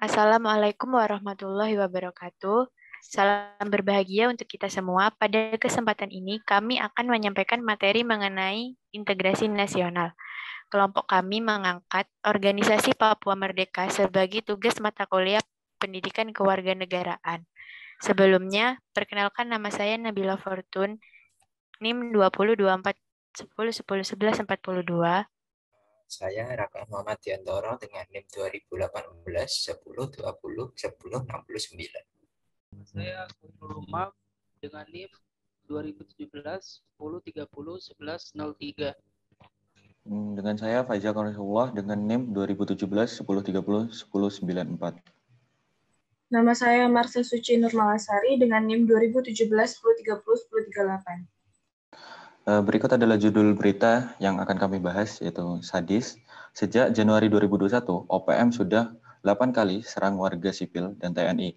Assalamualaikum warahmatullahi wabarakatuh. Salam berbahagia untuk kita semua. Pada kesempatan ini, kami akan menyampaikan materi mengenai integrasi nasional. Kelompok kami mengangkat Organisasi Papua Merdeka sebagai tugas mata kuliah pendidikan kewarganegaraan. Sebelumnya, perkenalkan nama saya Nabila Fortun, NIM 202410101142. Saya Raka Muhammad Diantoro dengan NIM 2018 10 20 10 69. Saya Khairul Umam dengan NIM 2017 10 30 11 03. Dengan saya Faizal Qanasullah dengan NIM 2017 10 30 10 94. Nama saya Marsha Suci Nurmalasari dengan NIM 2017 10 30 10 38. Berikut adalah judul berita yang akan kami bahas, yaitu sadis. Sejak Januari 2021, OPM sudah 8 kali serang warga sipil dan TNI.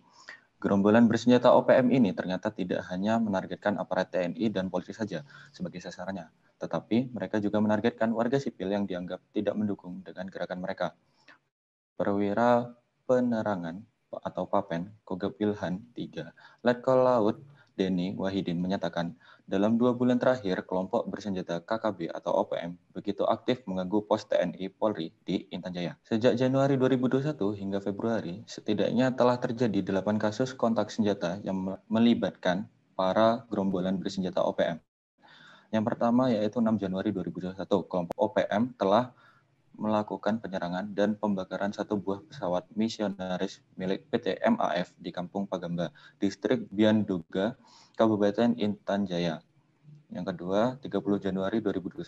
Gerombolan bersenjata OPM ini ternyata tidak hanya menargetkan aparat TNI dan polisi saja sebagai sasarannya, tetapi mereka juga menargetkan warga sipil yang dianggap tidak mendukung dengan gerakan mereka. Perwira Penerangan atau Papen Kogab Wilhan 3, Letkol Laut Denny Wahidin menyatakan, dalam 2 bulan terakhir, kelompok bersenjata KKB atau OPM begitu aktif mengganggu pos TNI Polri di Intan Jaya. Sejak Januari 2021 hingga Februari, setidaknya telah terjadi 8 kasus kontak senjata yang melibatkan para gerombolan bersenjata OPM. Yang pertama yaitu 6 Januari 2021, kelompok OPM telah melakukan penyerangan dan pembakaran satu buah pesawat misionaris milik PT MAF di Kampung Pagamba, Distrik Bianduga, Kabupaten Intan Jaya. Yang kedua, 30 Januari 2021,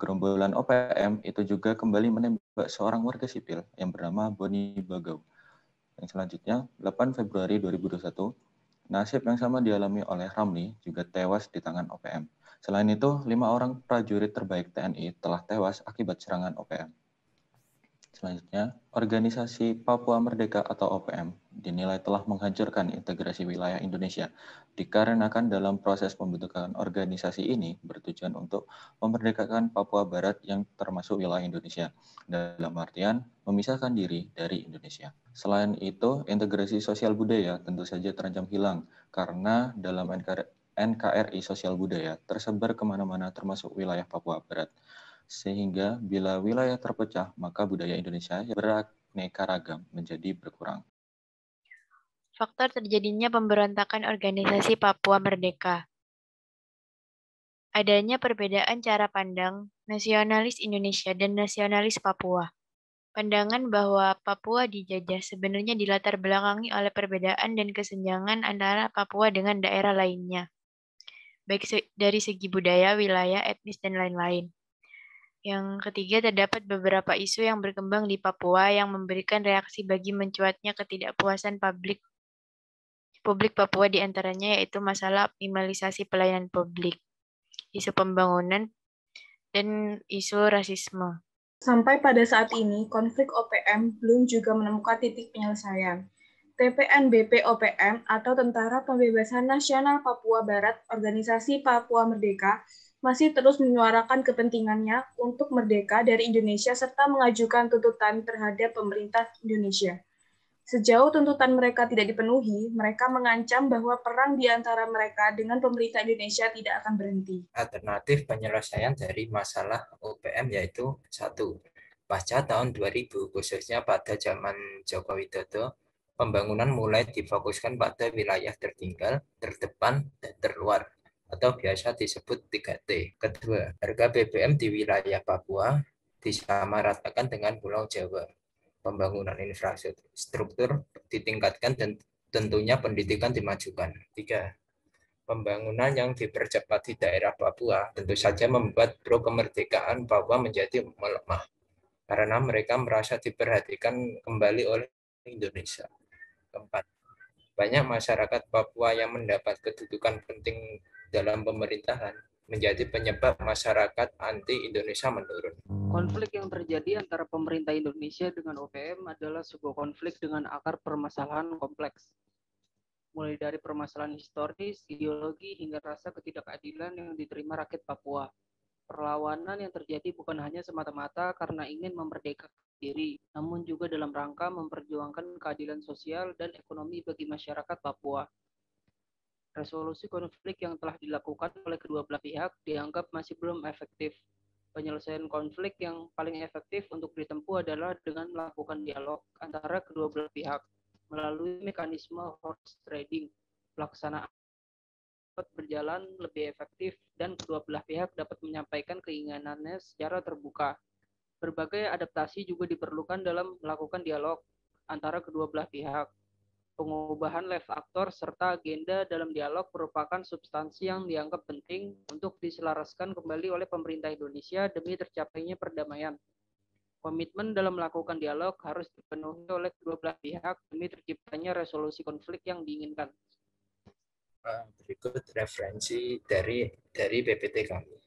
gerombolan OPM itu juga kembali menembak seorang warga sipil yang bernama Boni Bagau. Yang selanjutnya, 8 Februari 2021, nasib yang sama dialami oleh Ramli, juga tewas di tangan OPM. Selain itu, 5 orang prajurit terbaik TNI telah tewas akibat serangan OPM. Selanjutnya, Organisasi Papua Merdeka atau OPM dinilai telah menghancurkan integrasi wilayah Indonesia, dikarenakan dalam proses pembentukan organisasi ini bertujuan untuk memerdekakan Papua Barat yang termasuk wilayah Indonesia, dalam artian memisahkan diri dari Indonesia. Selain itu, integrasi sosial budaya tentu saja terancam hilang, karena dalam NKRI sosial budaya tersebar kemana-mana termasuk wilayah Papua Barat. Sehingga bila wilayah terpecah, maka budaya Indonesia yang beraneka ragam menjadi berkurang. Faktor terjadinya pemberontakan organisasi Papua Merdeka. Adanya perbedaan cara pandang nasionalis Indonesia dan nasionalis Papua. Pandangan bahwa Papua dijajah sebenarnya dilatar belakangi oleh perbedaan dan kesenjangan antara Papua dengan daerah lainnya, baik dari segi budaya, wilayah, etnis, dan lain-lain. Yang ketiga, terdapat beberapa isu yang berkembang di Papua yang memberikan reaksi bagi mencuatnya ketidakpuasan publik Papua, di antaranya yaitu masalah optimalisasi pelayanan publik, isu pembangunan, dan isu rasisme. Sampai pada saat ini, konflik OPM belum juga menemukan titik penyelesaian. TPNBP OPM atau Tentara Pembebasan Nasional Papua Barat, Organisasi Papua Merdeka, masih terus menyuarakan kepentingannya untuk merdeka dari Indonesia serta mengajukan tuntutan terhadap pemerintah Indonesia. Sejauh tuntutan mereka tidak dipenuhi, mereka mengancam bahwa perang di antara mereka dengan pemerintah Indonesia tidak akan berhenti. Alternatif penyelesaian dari masalah OPM yaitu 1. Pasca tahun 2000, khususnya pada zaman Joko Widodo, pembangunan mulai difokuskan pada wilayah tertinggal, terdepan, dan terluar, atau biasa disebut 3T. Kedua, harga BBM di wilayah Papua disamaratakan dengan Pulau Jawa. Pembangunan infrastruktur ditingkatkan dan tentunya pendidikan dimajukan. 3. Pembangunan yang dipercepat di daerah Papua tentu saja membuat pro kemerdekaan Papua menjadi melemah karena mereka merasa diperhatikan kembali oleh Indonesia. Keempat, banyak masyarakat Papua yang mendapat kedudukan penting dalam pemerintahan menjadi penyebab masyarakat anti-Indonesia menurun. Konflik yang terjadi antara pemerintah Indonesia dengan OPM adalah sebuah konflik dengan akar permasalahan kompleks. Mulai dari permasalahan historis, ideologi, hingga rasa ketidakadilan yang diterima rakyat Papua. Perlawanan yang terjadi bukan hanya semata-mata karena ingin memerdekakan diri, namun juga dalam rangka memperjuangkan keadilan sosial dan ekonomi bagi masyarakat Papua. Resolusi konflik yang telah dilakukan oleh kedua belah pihak dianggap masih belum efektif. Penyelesaian konflik yang paling efektif untuk ditempuh adalah dengan melakukan dialog antara kedua belah pihak melalui mekanisme horse trading. Pelaksanaan dapat berjalan lebih efektif dan kedua belah pihak dapat menyampaikan keinginannya secara terbuka. Berbagai adaptasi juga diperlukan dalam melakukan dialog antara kedua belah pihak. Pengubahan live aktor serta agenda dalam dialog merupakan substansi yang dianggap penting untuk diselaraskan kembali oleh pemerintah Indonesia demi tercapainya perdamaian. Komitmen dalam melakukan dialog harus dipenuhi oleh kedua belah pihak demi terciptanya resolusi konflik yang diinginkan. Berikut referensi dari PPT kami.